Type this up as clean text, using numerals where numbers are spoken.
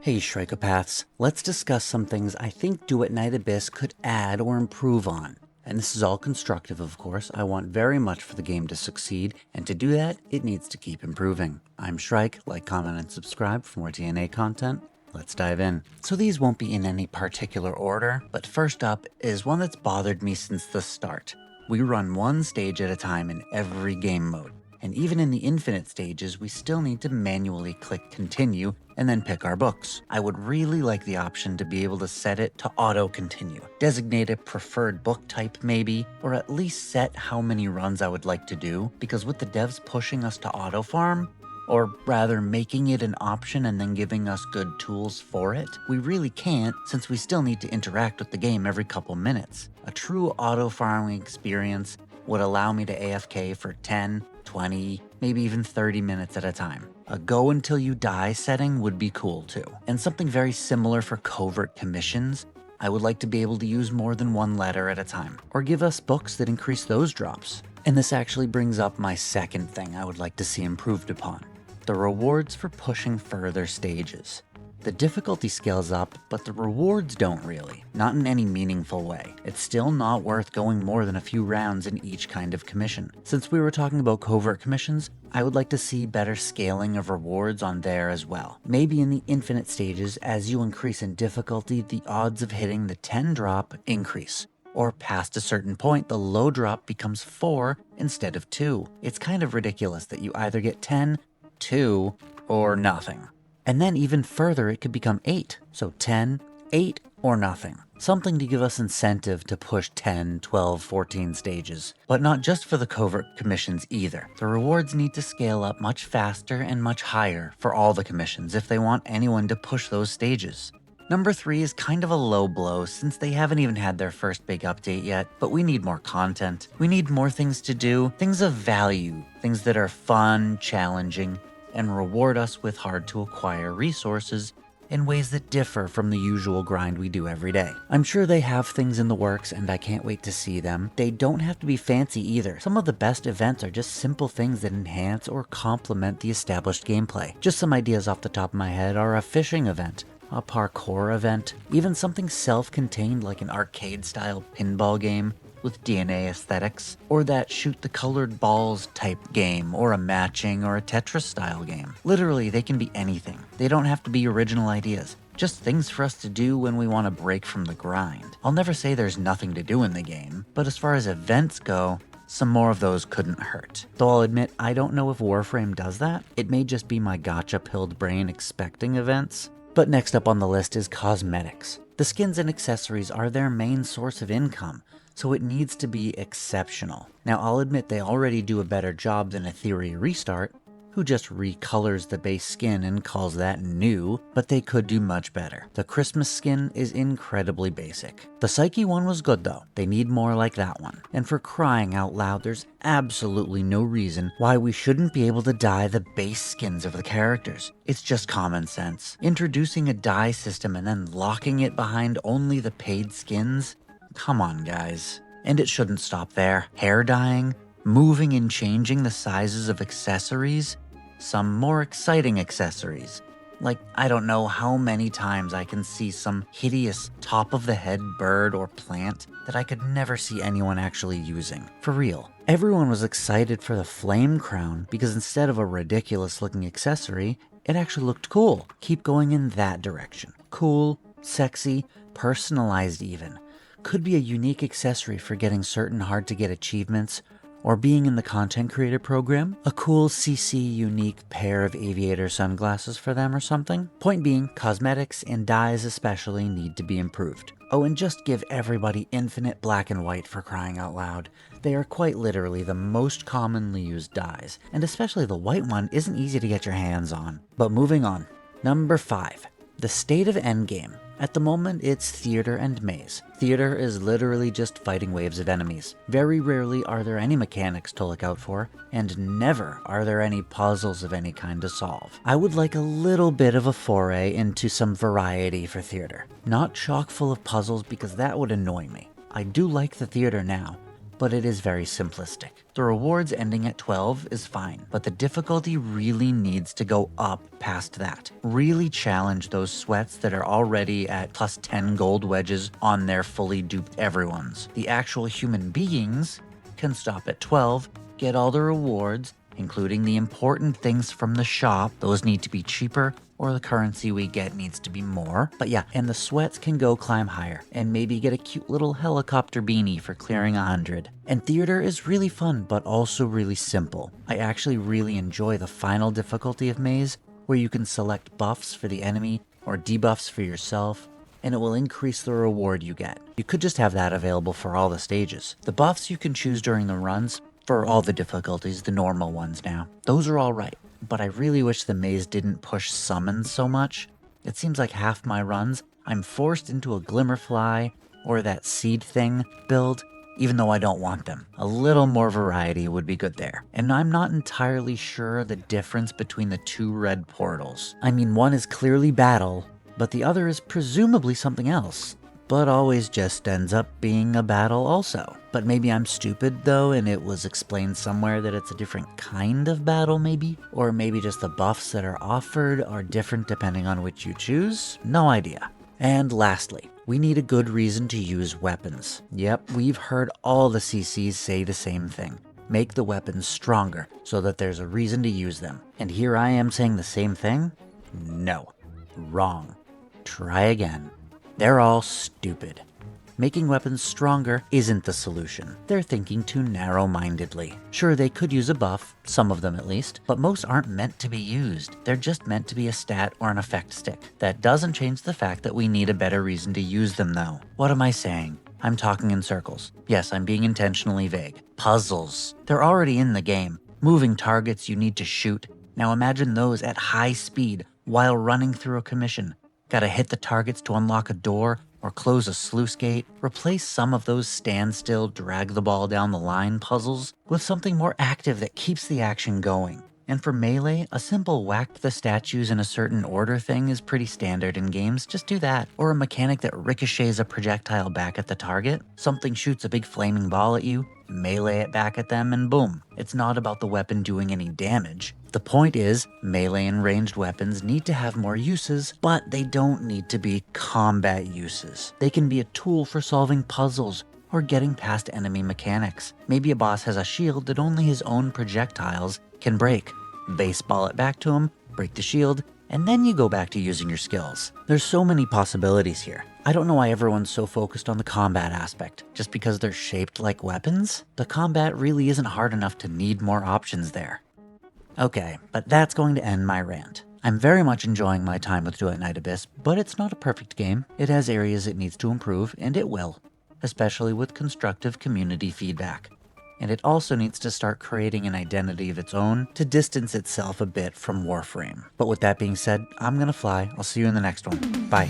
Hey Shrikopaths, let's discuss some things I think Duet Night Abyss could add or improve on. And this is all constructive, of course. I want very much for the game to succeed, and to do that, it needs to keep improving. I'm Shrike, like, comment, and subscribe for more TNA content. Let's dive in. So these won't be in any particular order, but first up is one that's bothered me since the start. We run one stage at a time in every game mode. And even in the infinite stages, we still need to manually click continue and then pick our books. I would really like the option to be able to set it to auto continue. Designate a preferred book type maybe, or at least set how many runs I would like to do, because with the devs pushing us to auto farm, or rather making it an option and then giving us good tools for it, we really can't, since we still need to interact with the game every couple minutes. A true auto farming experience would allow me to AFK for 10, 20, maybe even 30 minutes at a time. A go until you die setting would be cool too. And something very similar for covert commissions. I would like to be able to use more than one letter at a time, or give us books that increase those drops. And this actually brings up my second thing I would like to see improved upon: the rewards for pushing further stages. The difficulty scales up, but the rewards don't really, not in any meaningful way. It's still not worth going more than a few rounds in each kind of commission. Since we were talking about covert commissions, I would like to see better scaling of rewards on there as well. Maybe in the infinite stages, as you increase in difficulty, the odds of hitting the 10 drop increase. Or past a certain point, the low drop becomes 4 instead of 2. It's kind of ridiculous that you either get 10, 2, or nothing. And then even further, it could become 8. So 10, 8, or nothing. Something to give us incentive to push 10, 12, 14 stages. But not just for the covert commissions either. The rewards need to scale up much faster and much higher for all the commissions if they want anyone to push those stages. Number 3 is kind of a low blow since they haven't even had their first big update yet, but we need more content. We need more things to do, things of value, things that are fun, challenging, and reward us with hard to acquire resources in ways that differ from the usual grind we do every day. I'm sure they have things in the works and I can't wait to see them. They don't have to be fancy either. Some of the best events are just simple things that enhance or complement the established gameplay. Just some ideas off the top of my head are a fishing event, a parkour event, even something self-contained like an arcade-style pinball game with DNA aesthetics, or that shoot the colored balls type game, or a matching or a Tetris style game. Literally, they can be anything. They don't have to be original ideas. Just things for us to do when we want to break from the grind. I'll never say there's nothing to do in the game, but as far as events go, some more of those couldn't hurt. Though I'll admit, I don't know if Warframe does that. It may just be my gotcha-pilled brain expecting events. But next up on the list is cosmetics. The skins and accessories are their main source of income, so it needs to be exceptional. Now I'll admit they already do a better job than a Theory Restart, who just recolors the base skin and calls that new, but they could do much better. The Christmas skin is incredibly basic. The Psyche one was good though. They need more like that one. And for crying out loud, there's absolutely no reason why we shouldn't be able to dye the base skins of the characters. It's just common sense. Introducing a dye system and then locking it behind only the paid skins? Come on, guys. And it shouldn't stop there. Hair dyeing, moving and changing the sizes of accessories, some more exciting accessories. Like, I don't know how many times I can see some hideous top-of-the-head bird or plant that I could never see anyone actually using. For real. Everyone was excited for the flame crown because instead of a ridiculous-looking accessory, it actually looked cool. Keep going in that direction. Cool, sexy, personalized even. Could be a unique accessory for getting certain hard-to-get achievements, or being in the content creator program, a cool CC unique pair of aviator sunglasses for them or something. Point being, cosmetics and dyes especially need to be improved. Oh, and just give everybody infinite black and white for crying out loud. They are quite literally the most commonly used dyes, and especially the white one isn't easy to get your hands on. But moving on. Number 5. The state of Endgame. At the moment, it's theater and maze. Theater is literally just fighting waves of enemies. Very rarely are there any mechanics to look out for, and never are there any puzzles of any kind to solve. I would like a little bit of a foray into some variety for theater. Not chock full of puzzles because that would annoy me. I do like the theater now, but it is very simplistic. The rewards ending at 12 is fine, but the difficulty really needs to go up past that. Really challenge those sweats that are already at plus 10 gold wedges on their fully duped everyone's. The actual human beings can stop at 12, get all the rewards, including the important things from the shop. Those need to be cheaper, or the currency we get needs to be more. But yeah, and the sweats can go climb higher, and maybe get a cute little helicopter beanie for clearing 100. And theater is really fun, but also really simple. I actually really enjoy the final difficulty of Maze, where you can select buffs for the enemy or debuffs for yourself, and it will increase the reward you get. You could just have that available for all the stages. The buffs you can choose during the runs for all the difficulties, the normal ones now. Those are all right, but I really wish the maze didn't push summons so much. It seems like half my runs, I'm forced into a Glimmerfly or that seed thing build, even though I don't want them. A little more variety would be good there. And I'm not entirely sure the difference between the two red portals. I mean, one is clearly battle, but the other is presumably something else, but always just ends up being a battle also. But maybe I'm stupid though, and it was explained somewhere that it's a different kind of battle maybe? Or maybe just the buffs that are offered are different depending on which you choose? No idea. And lastly, we need a good reason to use weapons. Yep, we've heard all the CCs say the same thing. Make the weapons stronger so that there's a reason to use them. And here I am saying the same thing? No. Wrong. Try again. They're all stupid. Making weapons stronger isn't the solution. They're thinking too narrow-mindedly. Sure, they could use a buff, some of them at least, but most aren't meant to be used. They're just meant to be a stat or an effect stick. That doesn't change the fact that we need a better reason to use them though. What am I saying? I'm talking in circles. Yes, I'm being intentionally vague. Puzzles. They're already in the game. Moving targets you need to shoot. Now imagine those at high speed while running through a commission. Gotta hit the targets to unlock a door or close a sluice gate. Replace some of those standstill, drag the ball down the line puzzles with something more active that keeps the action going. And for melee, a simple whack the statues in a certain order thing is pretty standard in games. Just do that. Or a mechanic that ricochets a projectile back at the target. Something shoots a big flaming ball at you, melee it back at them, and boom. It's not about the weapon doing any damage. The point is, melee and ranged weapons need to have more uses, but they don't need to be combat uses. They can be a tool for solving puzzles or getting past enemy mechanics. Maybe a boss has a shield that only his own projectiles can break. Baseball it back to him, break the shield, and then you go back to using your skills. There's so many possibilities here. I don't know why everyone's so focused on the combat aspect. Just because they're shaped like weapons? The combat really isn't hard enough to need more options there. Okay, but that's going to end my rant. I'm very much enjoying my time with Duet Night Abyss, but it's not a perfect game. It has areas it needs to improve, and it will, especially with constructive community feedback. And it also needs to start creating an identity of its own to distance itself a bit from Warframe. But with that being said, I'm gonna fly. I'll see you in the next one. Bye.